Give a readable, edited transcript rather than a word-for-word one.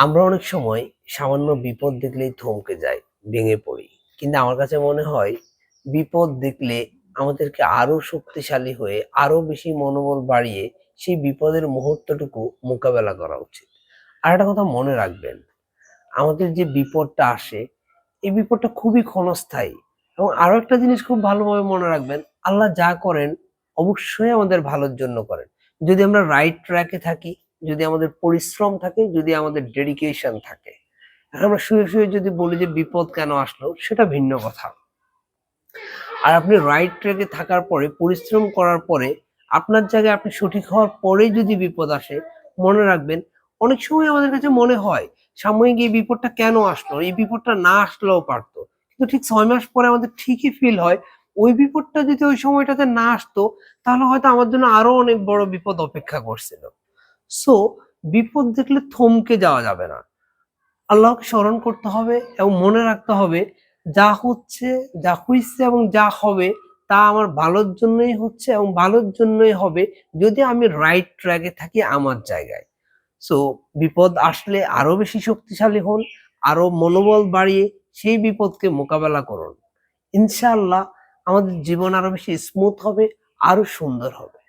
আমরা অনেক সময় সামান্য বিপদ দেখলেই থমকে যাই, ভেঙে পড়ি। কিন্তু আমার কাছে মনে হয় বিপদ দেখলে আমাদেরকে আরো শক্তিশালী হয়ে আরো বেশি মনোবল বাড়িয়ে সেই বিপদের মুহূর্তটুকু মোকাবেলা করা উচিত। আর একটা কথা মনে রাখবেন, আমাদের যে বিপদটা আসে এই বিপদটা খুবই ক্ষণস্থায়ী। এবং আরো একটা জিনিস খুব ভালোভাবে মনে রাখবেন, আল্লাহ যা করেন অবশ্যই আমাদের ভালোর জন্য করেন। যদি আমরা রাইট ট্র্যাকে থাকি, যদি আমাদের পরিশ্রম থাকে, যদি আমাদের ডেডিকেশন থাকে। আর আমরা শুয়ে শুয়ে যদি বলি যে বিপদ কেন আসলো, সেটা ভিন্ন কথা। আর আপনি রাইট ট্র্যাকে থাকার পরে, পরিশ্রম করার পরে, আপনার জায়গায় আপনি সঠিক হওয়ার পরেই যদি বিপদ আসে, মনে রাখবেন অনেক সময় আমাদের কাছে মনে হয় সাময়িক এই বিপদটা কেন আসলো, এই বিপদটা না আসলেও পারতো। কিন্তু ঠিক 6 মাস পরে আমাদের ঠিকই ফিল হয় ওই বিপদটা যদি ওই সময়টাতে না আসতো, তাহলে হয়তো আমার জন্য আরো অনেক বড় বিপদ অপেক্ষা করছিল। সো বিপদ দেখলে থমকে যাওয়া যাবে না, আল্লাহকে স্মরণ করতে হবে এবং মনে রাখতে হবে যা হচ্ছে, যা হইছে এবং যা হবে তা আমার ভালোর জন্যই হচ্ছে এবং ভালোর জন্যই হবে যদি আমি রাইট ট্র্যাকে থাকি আমার জায়গায়। সো বিপদ আসলে আরো বেশি শক্তিশালী হন, আরো মনোবল বাড়িয়ে সেই বিপদকে মোকাবেলা করুন। ইনশাআল্লাহ আমাদের জীবন আরো বেশি স্মুথ হবে, আরো সুন্দর হবে।